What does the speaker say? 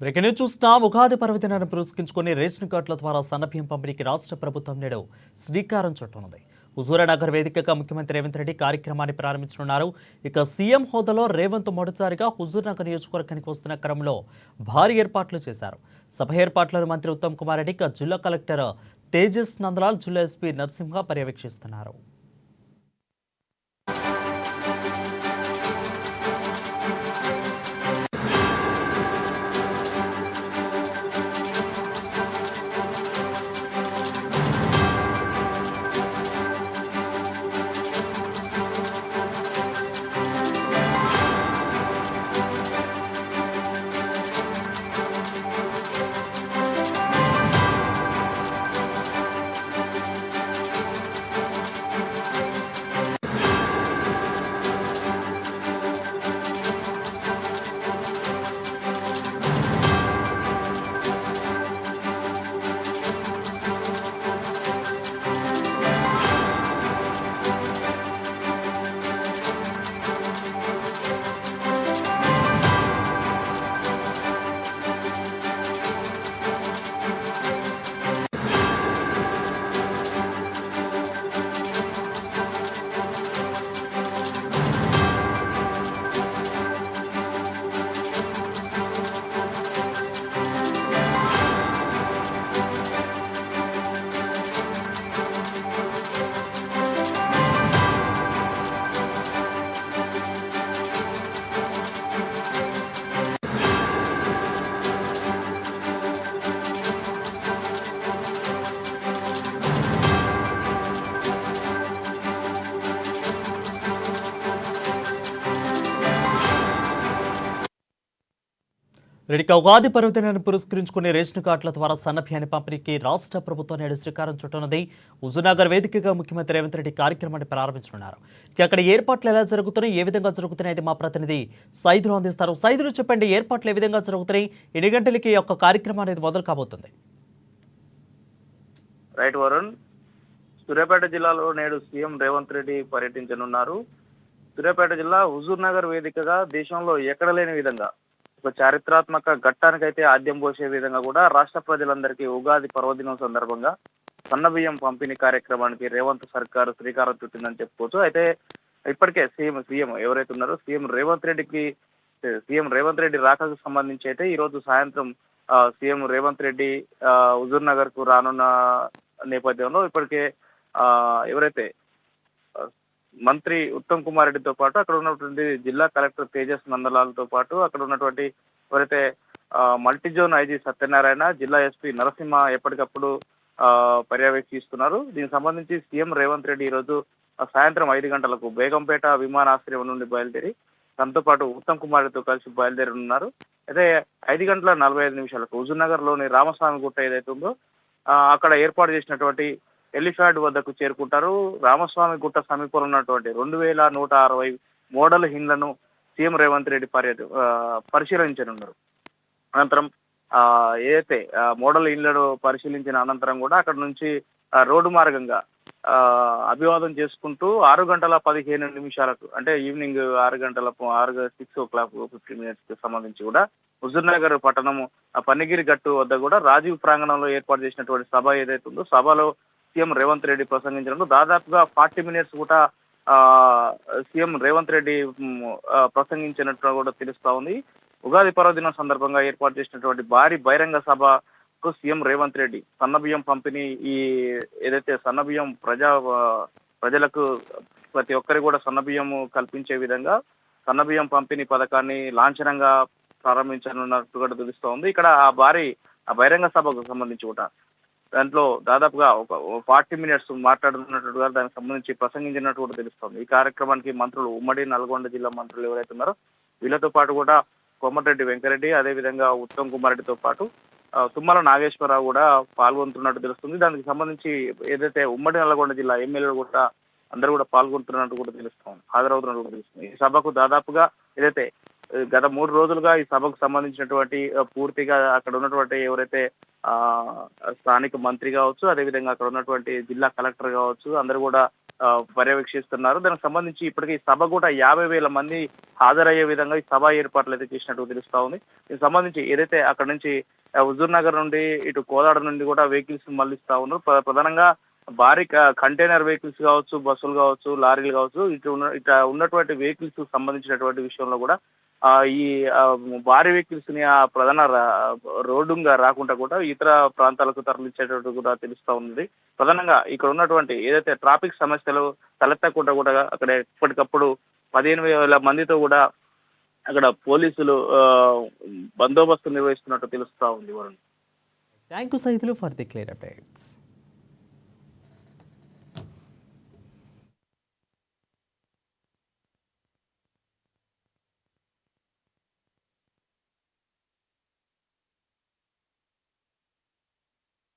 Breaking news చూస్తున్నాం. ఉగాది పర్వదినాన్ని పురస్కరించుకుని రేషన్ కార్డుల ద్వారా సన్నబియ్యం పంపిణీకి రాష్ట్ర ప్రభుత్వం నేడు శ్రీకారం చుట్టనుంది. హుజూరానగర్ వేదికగా ముఖ్యమంత్రి రేవంత్ రెడ్డి కార్యక్రమాన్ని ప్రారంభించనున్నారు. ఇక సీఎం హోదాలో రేవంత్ మొదటిసారిగా హుజూర్నగర్ నియోజకవర్గానికి వస్తున్న క్రమంలో భారీ ఏర్పాట్లు చేశారు. సభ ఏర్పాట్లను మంత్రి ఉత్తమ్ కుమార్ రెడ్డి, జిల్లా కలెక్టర్ తేజస్ నందలాల్, జిల్లా ఎస్పీ నరసింహ పర్యవేక్షిస్తున్నారు. రెడ్డికి ఉగాది పర్వదినాన్ని పురస్కరించుకుని రేషన్ కార్డుల ద్వారా సన్నబియ్యాన్ని పంపిణీకి రాష్ట్ర ప్రభుత్వం నేడు శ్రీకారం చుట్టనుంది. హుజూర్నగర్ వేదికగా ముఖ్యమంత్రి రేవంత్ రెడ్డి కార్యక్రమాన్ని ప్రారంభించనున్నారు. అక్కడ ఏర్పాట్లు ఎలా జరుగుతున్నాయి, ఏ విధంగా జరుగుతున్నాయి మా ప్రతినిధి సైదులు అందిస్తారు. సైదులు చెప్పండి, ఏర్పాట్లు ఏ విధంగా జరుగుతున్నాయి, ఎన్ని గంటలకి యొక్క కార్యక్రమం అనేది మొదలు కాబోతుంది? రైట్ వరుణ్, సూర్యాపేట జిల్లాలో నేడు సీఎం రేవంత్ రెడ్డి పర్యటించనున్నారు. సూర్యాపేట జిల్లా హుజూర్నగర్ వేదికగా దేశంలో ఎక్కడ లేని విధంగా ఒక చారిత్రాత్మక ఘట్టానికైతే ఆద్యం పోసే విధంగా కూడా రాష్ట్ర ప్రజలందరికీ ఉగాది పర్వదినం సందర్భంగా సన్నబియ్యం పంపిణీ కార్యక్రమానికి రేవంత్ సర్కారు శ్రీకారం చుట్టిందని చెప్పుకోవచ్చు. అయితే ఇప్పటికే సీఎం ఎవరైతే ఉన్నారో సీఎం రేవంత్ రెడ్డి రాకకు సంబంధించి అయితే ఈ రోజు సాయంత్రం సీఎం రేవంత్ రెడ్డి హుజూర్ నగర్ కు రానున్న నేపథ్యంలో ఇప్పటికే ఎవరైతే మంత్రి ఉత్తమ్ కుమార్ రెడ్డితో పాటు అక్కడ ఉన్నటువంటి జిల్లా కలెక్టర్ తేజస్ నందలాల్తో పాటు అక్కడ ఉన్నటువంటి ఎవరైతే మల్టీ జోన్ ఐజీ సత్యనారాయణ, జిల్లా ఎస్పీ నరసింహ ఎప్పటికప్పుడు పర్యవేక్షిస్తున్నారు. దీనికి సంబంధించి సీఎం రేవంత్ రెడ్డి ఈ రోజు సాయంత్రం 5 గంటలకు బేగంపేట విమానాశ్రయం నుండి బయలుదేరి తనతో పాటు ఉత్తమ్ కుమార్ రెడ్డితో కలిసి బయలుదేరనున్నారు. అయితే 5:45 హుజూర్నగర్ లోని రామస్వామి గుట్ట ఏదైతే ఉందో అక్కడ ఏర్పాటు చేసినటువంటి ఎలిఫాడ్ వద్దకు చేరుకుంటారు. రామస్వామి గుట్ట సమీపంలో ఉన్నటువంటి 2160 మోడల్ ఇండ్లను సీఎం రేవంత్ రెడ్డి పరిశీలించనున్నారు. అనంతరం ఏదైతే మోడల్ ఇండ్లను పరిశీలించిన అనంతరం కూడా అక్కడ నుంచి రోడ్డు మార్గంగా అభివాదం చేసుకుంటూ 6:15 అంటే ఈవినింగ్ 6:15 సంబంధించి కూడా హుజూర్నగర్ పట్టణము పన్నిగిరి గట్టు వద్ద కూడా రాజీవ్ ప్రాంగణంలో ఏర్పాటు చేసినటువంటి సభ ఏదైతే ఉందో సభలో సీఎం రేవంత్ రెడ్డి ప్రసంగించడంలో దాదాపుగా 40 మినిట్స్ కూడా సీఎం రేవంత్ రెడ్డి ప్రసంగించినట్టు కూడా తెలుస్తా ఉంది. ఉగాది పర్వదినం సందర్భంగా ఏర్పాటు చేసినటువంటి భారీ బహిరంగ సభకు సీఎం రేవంత్ రెడ్డి సన్నబియ్యం పంపిణీ ఏదైతే సన్నబియ్యం ప్రజలకు ప్రతి ఒక్కరి కూడా సన్నబియ్యం కల్పించే విధంగా సన్నబియ్యం పంపిణీ పథకాన్ని లాంఛనంగా ప్రారంభించనున్నట్టు కూడా తెలుస్తా ఉంది. ఇక్కడ ఆ బహిరంగ సభకు సంబంధించి కూడా దాంట్లో దాదాపుగా ఒక 40 మినిట్స్ మాట్లాడుతున్నట్టుగా దానికి సంబంధించి ప్రసంగించినట్టు కూడా తెలుస్తోంది. ఈ కార్యక్రమానికి మంత్రులు ఉమ్మడి నల్గొండ జిల్లా మంత్రులు ఎవరైతే ఉన్నారో వీళ్ళతో పాటు కూడా కోమటిరెడ్డి వెంకరెడ్డి, అదేవిధంగా ఉత్తమ్ కుమార్ రెడ్డితో పాటు తుమ్మల నాగేశ్వరరావు కూడా పాల్గొంటున్నట్టు తెలుస్తుంది. దానికి సంబంధించి ఏదైతే ఉమ్మడి నల్గొండ జిల్లా ఎమ్మెల్యేలు కూడా అందరూ కూడా పాల్గొంటున్నట్టు కూడా తెలుస్తోంది, హాజరవుతున్నట్టు కూడా తెలుస్తుంది. ఈ సభకు దాదాపుగా ఏదైతే గత 3 రోజులుగా ఈ సభకు సంబంధించినటువంటి పూర్తిగా అక్కడ ఉన్నటువంటి ఎవరైతే స్థానిక మంత్రి కావచ్చు, అదేవిధంగా అక్కడ ఉన్నటువంటి జిల్లా కలెక్టర్ కావచ్చు, అందరూ కూడా పర్యవేక్షిస్తున్నారు. దానికి సంబంధించి ఇప్పటికీ ఈ సభ కూడా 50,000 మంది హాజరయ్యే విధంగా ఈ సభ ఏర్పాట్లు అయితే చేసినట్టు తెలుస్తా ఉంది. దీనికి సంబంధించి ఏదైతే అక్కడ నుంచి హుజూర్ నగర్ నుండి ఇటు కోదాడ నుండి కూడా వెహికల్స్ మళ్ళిస్తా ఉన్నారు. ప్రధానంగా భారీ కంటైనర్ వెహికల్స్ కావచ్చు, బస్సులు కావచ్చు, లారీలు కావచ్చు, ఇటు ఉన్నటువంటి వెహికల్స్ సంబంధించినటువంటి విషయంలో కూడా ఈ భారీ వెహికల్స్ ని ఆ ప్రధాన రోడ్డుగా రాకుండా కూడా ఇతర ప్రాంతాలకు తరలించేటట్టు కూడా తెలుస్తా ఉంది. ప్రధానంగా ఇక్కడ ఉన్నటువంటి ఏదైతే ట్రాఫిక్ సమస్యలు తలెత్తకుండా కూడా అక్కడ ఎప్పటికప్పుడు 15,000 మందితో కూడా అక్కడ పోలీసులు బందోబస్తు నిర్వహిస్తున్నట్టు తెలుస్తా ఉంది. Thank you Saidulu for the clear updates.